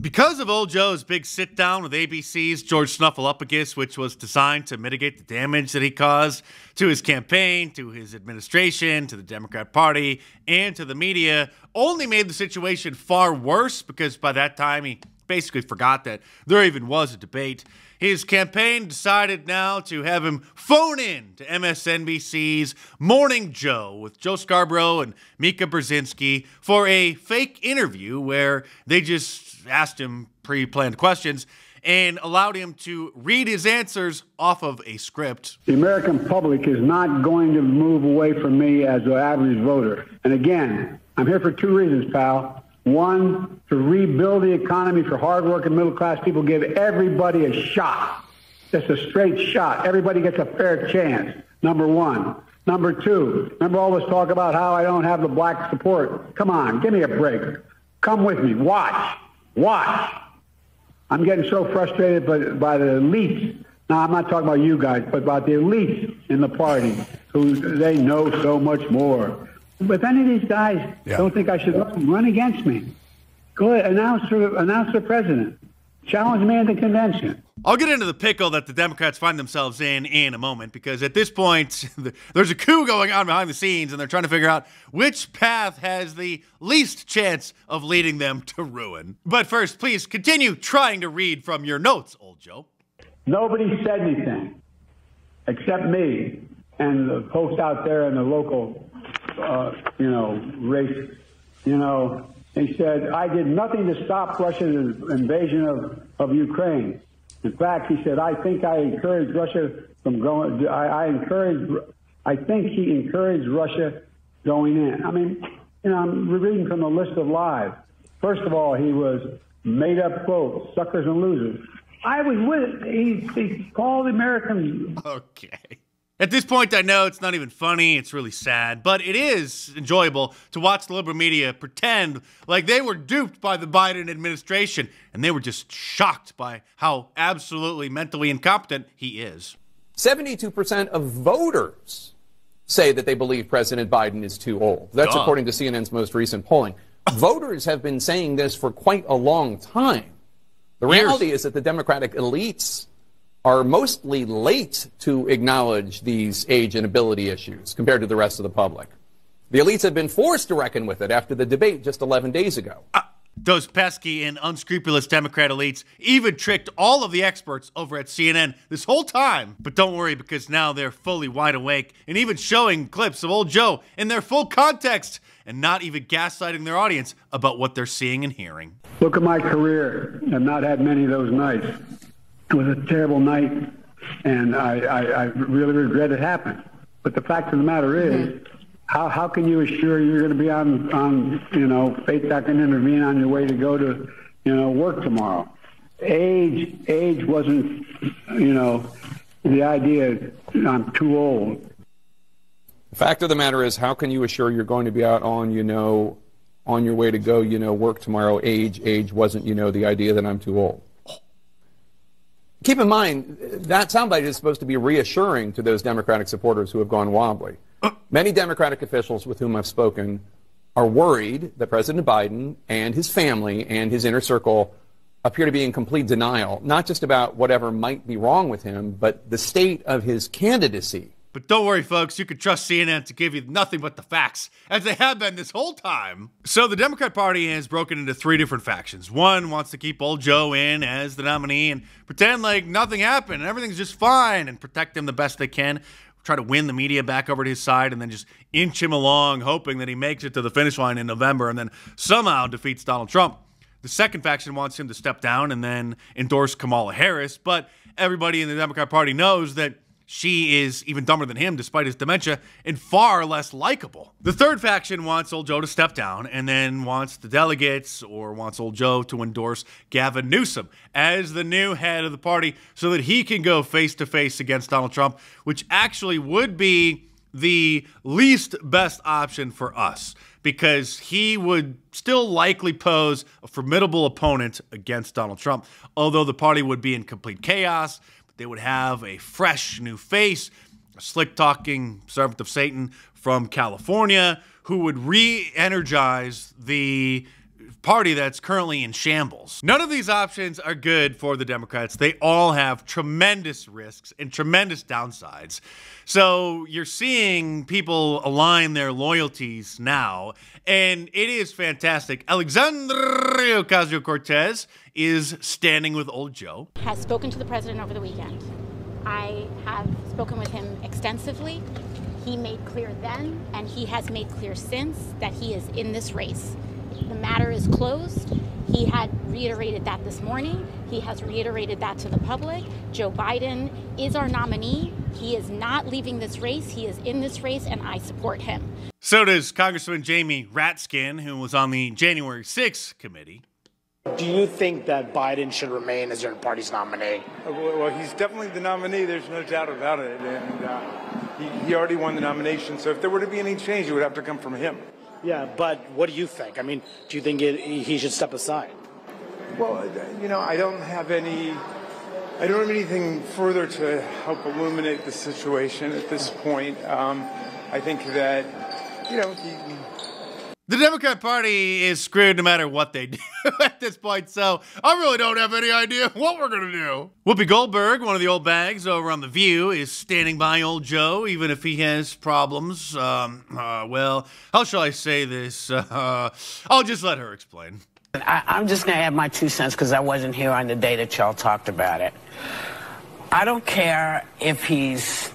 Because of old Joe's big sit-down with ABC's George Snuffleupagus, which was designed to mitigate the damage that he caused to his campaign, to his administration, to the Democrat Party, and to the media, only made the situation far worse because by that time he basically forgot that there even was a debate. His campaign decided now to have him phone in to MSNBC's Morning Joe with Joe Scarborough and Mika Brzezinski for a fake interview where they just asked him pre-planned questions and allowed him to read his answers off of a script. The American public is not going to move away from me as an average voter. And again, I'm here for two reasons, pal. One, to rebuild the economy for hardworking middle-class people, give everybody a shot. Just a straight shot. Everybody gets a fair chance, number one. Number two, remember all this talk about how I don't have the black support? Come on, give me a break. Come with me. Watch. I'm getting so frustrated by the elites. Now, I'm not talking about you guys, but about the elites in the party who they know so much more. But if any of these guys don't think I should run against me, go ahead, announce the president. Challenge me at the convention. I'll get into the pickle that the Democrats find themselves in a moment, because at this point, there's a coup going on behind the scenes, and they're trying to figure out which path has the least chance of leading them to ruin. But first, please continue trying to read from your notes, old Joe. Nobody said anything except me and the folks out there in the local race, he said, I did nothing to stop Russia's invasion of Ukraine. In fact, he said, I think I encouraged Russia from going, I think he encouraged Russia going in. I mean, I'm reading from the list of lies. First of all, he was made up quotes, suckers and losers. I was with it. He called the Americans. Okay. At this point, I know it's not even funny, it's really sad, but it is enjoyable to watch the liberal media pretend like they were duped by the Biden administration, and they were just shocked by how absolutely mentally incompetent he is. 72% of voters say that they believe President Biden is too old. That's according to CNN's most recent polling. Voters have been saying this for quite a long time. The reality is that the Democratic elites are mostly late to acknowledge these age and ability issues compared to the rest of the public. The elites have been forced to reckon with it after the debate just 11 days ago. Those pesky and unscrupulous Democrat elites even tricked all of the experts over at CNN this whole time. But don't worry, because now they're fully wide awake and even showing clips of old Joe in their full context and not even gaslighting their audience about what they're seeing and hearing. Look at my career. I've not had many of those nights. It was a terrible night, and I really regret it happened. But the fact of the matter is, how can you assure you're going to be on faith that can intervene on your way to go to, work tomorrow? Age wasn't, the idea I'm too old. The fact of the matter is, how can you assure you're going to be out on your way to go, work tomorrow? Age wasn't, the idea that I'm too old. Keep in mind, that soundbite is supposed to be reassuring to those Democratic supporters who have gone wobbly. Many Democratic officials with whom I've spoken are worried that President Biden and his family and his inner circle appear to be in complete denial, not just about whatever might be wrong with him, but the state of his candidacy. But don't worry, folks, you can trust CNN to give you nothing but the facts, as they have been this whole time. So the Democrat Party has broken into three different factions. One wants to keep old Joe in as the nominee and pretend like nothing happened and everything's just fine and protect him the best they can. Try to win the media back over to his side and then just inch him along, hoping that he makes it to the finish line in November and then somehow defeats Donald Trump. The second faction wants him to step down and then endorse Kamala Harris, but everybody in the Democrat Party knows that she is even dumber than him despite his dementia and far less likable. The third faction wants old Joe to step down and then wants the delegates or wants old Joe to endorse Gavin Newsom as the new head of the party so that he can go face-to-face against Donald Trump, which actually would be the least best option for us because he would still likely pose a formidable opponent against Donald Trump, although the party would be in complete chaos. They would have a fresh new face, a slick-talking servant of Satan from California who would re-energize the party that's currently in shambles. None of these options are good for the Democrats. They all have tremendous risks and tremendous downsides. So you're seeing people align their loyalties now, and it is fantastic. Alexandria Ocasio-Cortez is standing with old Joe. Has spoken to the president over the weekend. I have spoken with him extensively. He made clear then, and he has made clear since, that he is in this race. The matter is closed. He had reiterated that this morning. He has reiterated that to the public. Joe Biden is our nominee. He is not leaving this race. He is in this race, and I support him. So does Congressman Jamie Ratskin, who was on the January 6th committee. Do you think that Biden should remain as your party's nominee? Well, he's definitely the nominee. There's no doubt about it. And he already won the nomination. So if there were to be any change, it would have to come from him. Yeah, but what do you think? I mean, do you think he should step aside? Well, I don't have anything further to help illuminate the situation at this point. I think that, the Democrat Party is screwed no matter what they do at this point, so I really don't have any idea what we're going to do. Whoopi Goldberg, one of the old bags over on The View, is standing by old Joe, even if he has problems. Well, how shall I say this? I'll just let her explain. I'm just going to add my 2 cents because I wasn't here on the day that y'all talked about it. I don't care if he's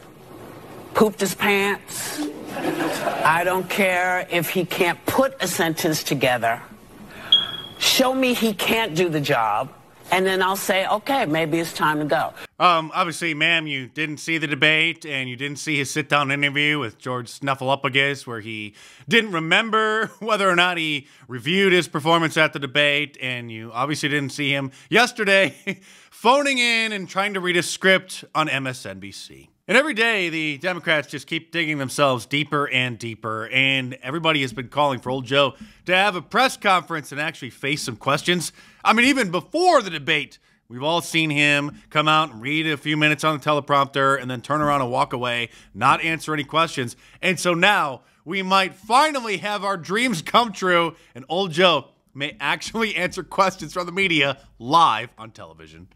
pooped his pants. I don't care if he can't put a sentence together. Show me he can't do the job, and then I'll say, okay, maybe it's time to go. Obviously, ma'am, you didn't see the debate, and you didn't see his sit-down interview with George Snuffleupagus, where he didn't remember whether or not he reviewed his performance at the debate, and you obviously didn't see him yesterday phoning in and trying to read a script on MSNBC. And every day, the Democrats just keep digging themselves deeper and deeper, and everybody has been calling for old Joe to have a press conference and actually face some questions. I mean, even before the debate, we've all seen him come out and read a few minutes on the teleprompter and then turn around and walk away, not answer any questions. And so now, we might finally have our dreams come true, and old Joe may actually answer questions from the media live on television.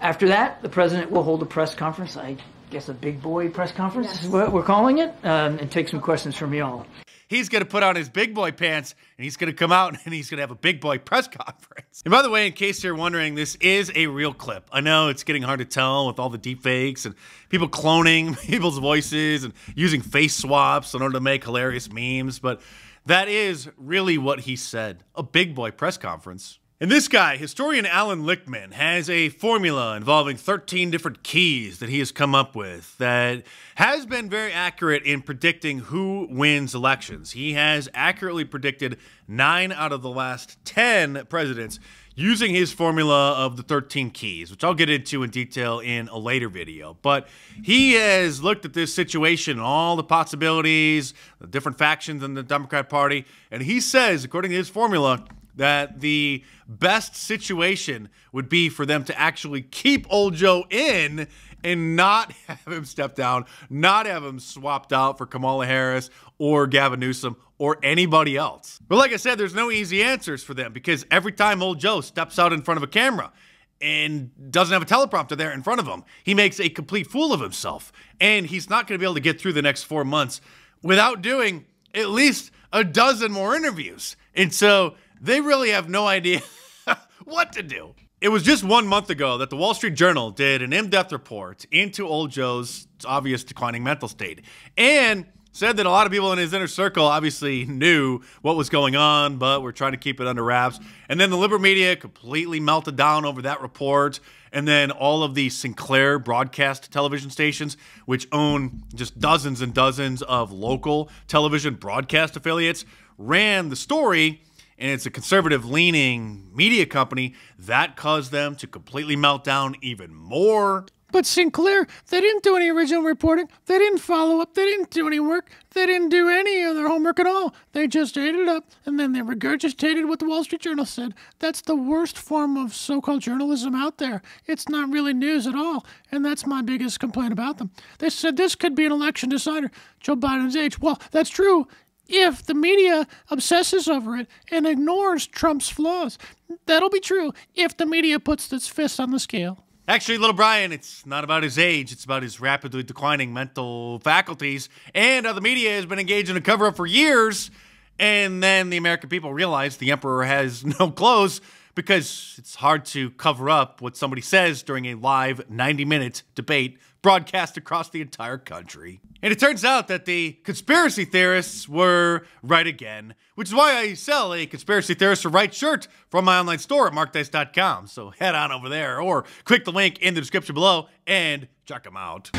After that, the president will hold a press conference. I guess a big boy press conference is what we're calling it, and take some questions from y'all. He's going to put on his big boy pants, and he's going to come out, and he's going to have a big boy press conference. And by the way, in case you're wondering, this is a real clip. I know it's getting hard to tell with all the deep fakes and people cloning people's voices and using face swaps in order to make hilarious memes, but that is really what he said, a big boy press conference. And this guy, historian Alan Lichtman, has a formula involving 13 different keys that he has come up with that has been very accurate in predicting who wins elections. He has accurately predicted 9 out of the last 10 presidents using his formula of the 13 keys, which I'll get into in detail in a later video. But he has looked at this situation, all the possibilities, the different factions in the Democrat Party, and he says, according to his formula, that the best situation would be for them to actually keep old Joe in and not have him step down, not have him swapped out for Kamala Harris or Gavin Newsom or anybody else. But like I said, there's no easy answers for them because every time old Joe steps out in front of a camera and doesn't have a teleprompter there in front of him, he makes a complete fool of himself. And he's not going to be able to get through the next 4 months without doing at least a dozen more interviews. And so they really have no idea what to do. It was just 1 month ago that the Wall Street Journal did an in-depth report into old Joe's obvious declining mental state and said that a lot of people in his inner circle obviously knew what was going on, but were trying to keep it under wraps. And then the liberal media completely melted down over that report. And then all of the Sinclair broadcast television stations, which own just dozens and dozens of local television broadcast affiliates, ran the story. And it's a conservative-leaning media company that caused them to completely melt down even more. But Sinclair, they didn't do any original reporting. They didn't follow up. They didn't do any work. They didn't do any of their homework at all. They just ate it up, and then they regurgitated what the Wall Street Journal said. That's the worst form of so-called journalism out there. It's not really news at all, and that's my biggest complaint about them. They said this could be an election decider, Joe Biden's age. Well, that's true if the media obsesses over it and ignores Trump's flaws. That'll be true if the media puts its fist on the scale. Actually, little Brian, it's not about his age. It's about his rapidly declining mental faculties. And the media has been engaged in a cover-up for years. And then the American people realize the emperor has no clothes because it's hard to cover up what somebody says during a live 90-minute debate broadcast across the entire country. And it turns out that the conspiracy theorists were right again, which is why I sell a Conspiracy Theorist Are Right shirt from my online store at markdice.com. So head on over there or click the link in the description below and check them out.